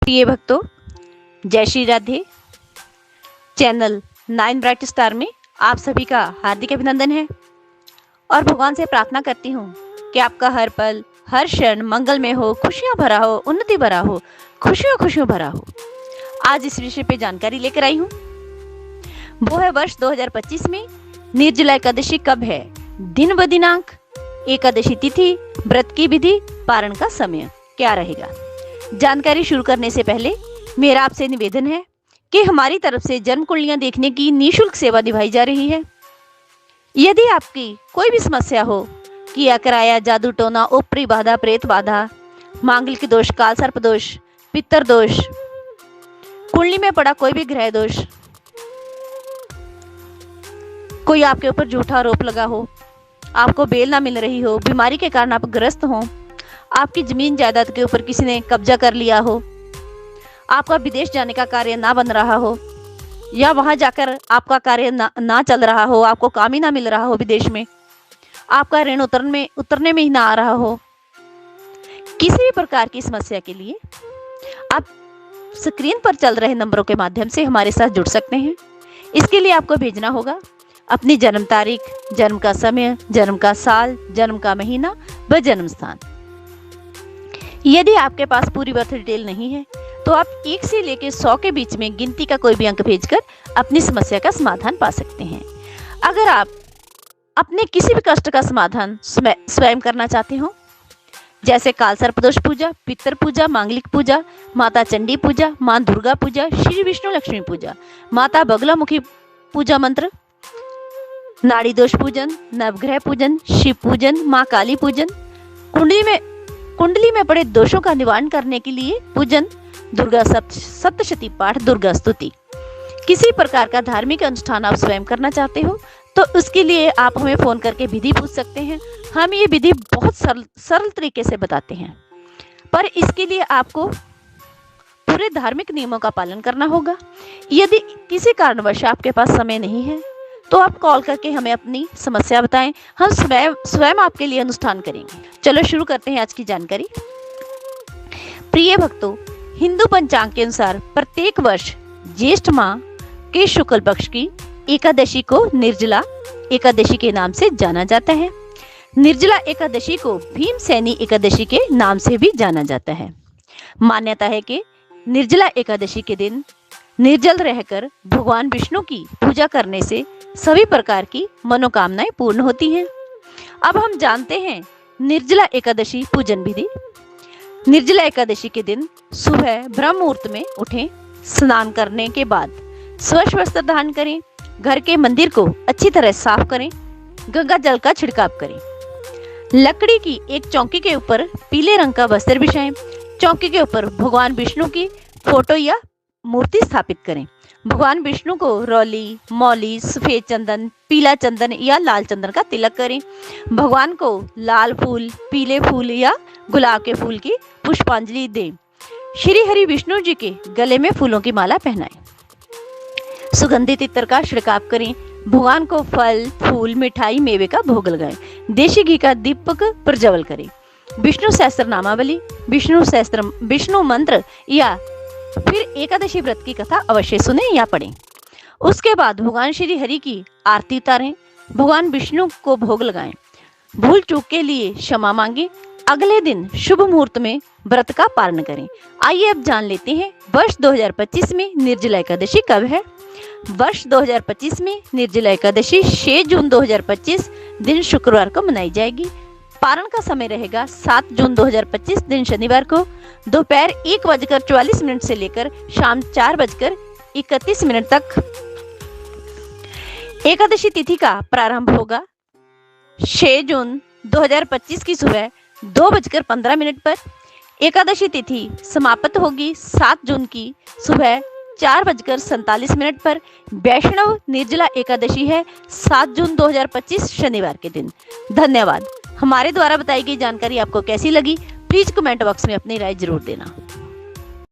प्रिय भक्तों, जय Shri Radhe. Channel 9 bright star में आप सभी का हार्दिक अभिनंदन है और भगवान से प्रार्थना करती हूँ कि आपका हर पल हर क्षण मंगलमय हो, खुशियाँ भरा हो, उन्नति भरा हो, खुशियों भरा हो। आज इस विषय पे जानकारी लेकर आई हूँ। वो है वर्ष 2025 में निर्जला एकादशी कब है, दिन व दिनांक, एकादशी तिथि, व्रत की विधि, पारण का समय क्या रहेगा। जानकारी शुरू करने से पहले मेरा आपसे निवेदन है कि हमारी तरफ से जन्म कुंडलियां देखने की निःशुल्क सेवा निभाई जा रही है। यदि आपकी कोई भी समस्या हो, किया कराया, जादू टोना, ऊपरी बाधा, प्रेत बाधा, मांगलिक दोष, काल सर्प दोष, पितर दोष, कुंडली में पड़ा कोई भी ग्रह दोष, कोई आपके ऊपर झूठा आरोप लगा हो, आपको बेल ना मिल रही हो, बीमारी के कारण आप ग्रस्त हो, आपकी जमीन जायदाद के ऊपर किसी ने कब्जा कर लिया हो, आपका विदेश जाने का कार्य ना बन रहा हो, या वहां जाकर आपका कार्य ना चल रहा हो, आपको काम ही ना मिल रहा हो, विदेश में आपका ऋण उतरने में ही ना आ रहा हो, किसी भी प्रकार की समस्या के लिए आप स्क्रीन पर चल रहे नंबरों के माध्यम से हमारे साथ जुड़ सकते हैं। इसके लिए आपको भेजना होगा अपनी जन्म तारीख, जन्म का समय, जन्म का साल, जन्म का महीना व जन्म स्थान। यदि आपके पास पूरी बर्थ डिटेल नहीं है तो आप 1 से लेकर 100 के बीच में गिनती का कोई भी अंक भेजकर अपनी समस्या का समाधान पा सकते हैं। अगर आप अपने किसी भी कष्ट का समाधान स्वयं करना चाहते हो, जैसे काल सर्पदोष पूजा, पितर पूजा, मांगलिक पूजा, माता चंडी पूजा, मां दुर्गा पूजा, श्री विष्णु लक्ष्मी पूजा, माता बगलामुखी पूजा मंत्र, नाड़ी दोष पूजन, नवग्रह पूजन, शिव पूजन, मां काली पूजन, कुंडली में पड़े दोषों का निवारण करने के लिए पूजन, दुर्गा सप्तशती पाठ, दुर्गा स्तुति, किसी प्रकार का धार्मिक अनुष्ठान आप स्वयं करना चाहते हो तो उसके लिए आप हमें फोन करके विधि पूछ सकते हैं। हम ये विधि बहुत सरल तरीके से बताते हैं, पर इसके लिए आपको पूरे धार्मिक नियमों का पालन करना होगा। यदि किसी कारणवश आपके पास समय नहीं है तो आप कॉल करके हमें अपनी समस्या बताएं, हम स्वयं आपके लिए अनुष्ठान करेंगे। चलो शुरू करते हैं आज की जानकारी। प्रिय भक्तों, हिंदू पंचांग के अनुसार प्रत्येक वर्ष ज्येष्ठ माह के शुक्ल पक्ष की एकादशी को निर्जला एकादशी के नाम से जाना जाता है। निर्जला एकादशी को भीमसेनी एकादशी के नाम से भी जाना जाता है। मान्यता है कि निर्जला एकादशी के दिन निर्जल रहकर भगवान विष्णु की पूजा करने से सभी प्रकार की मनोकामनाएं पूर्ण होती हैं। अब हम जानते हैं निर्जला एकादशी पूजन विधि। निर्जला एकादशी के दिन सुबह ब्रह्म मुहूर्त में उठें, स्नान करने के बाद स्वच्छ वस्त्र धारण करें, घर के मंदिर को अच्छी तरह साफ करें, गंगा जल का छिड़काव करें, लकड़ी की एक चौकी के ऊपर पीले रंग का वस्त्र बिछाएं, चौकी के ऊपर भगवान विष्णु की फोटो या मूर्ति स्थापित करें। भगवान विष्णु को रौली, मौली, सफेद चंदन, पीला चंदन या लाल चंदन का तिलक करें। भगवान को लाल फूल, पीले फूल या गुलाब के फूल की पुष्पांजलि दें। श्री हरि विष्णु जी के गले में फूलों की माला पहनाएं। सुगंधित इत्र का छिड़काव करें। भगवान को फल, फूल, मिठाई, मेवे का भोग लगाएं। देशी घी का दीपक प्रज्वल करें। विष्णु सहस्त्र नामावली, विष्णु मंत्र या फिर एकादशी व्रत की कथा अवश्य सुने या पढ़ें। उसके बाद भगवान श्री हरि की आरती उतारें, भगवान विष्णु को भोग लगाएं, भूल चूक के लिए क्षमा मांगे। अगले दिन शुभ मुहूर्त में व्रत का पारण करें। आइए अब जान लेते हैं वर्ष 2025 में निर्जला एकादशी कब है। वर्ष 2025 में निर्जला एकादशी 6 जून 2025 दिन शुक्रवार को मनाई जाएगी। पारण का समय रहेगा 7 जून 2025 दिन शनिवार को दोपहर 1:44 से लेकर शाम 4:31 तक। एकादशी तिथि का प्रारंभ होगा 6 जून 2025 की सुबह 2:15 पर। एकादशी तिथि समाप्त होगी 7 जून की सुबह 4:47 पर। वैष्णव निर्जला एकादशी है 7 जून 2025 शनिवार के दिन। धन्यवाद। हमारे द्वारा बताई गई जानकारी आपको कैसी लगी, प्लीज कमेंट बॉक्स में अपनी राय जरूर देना।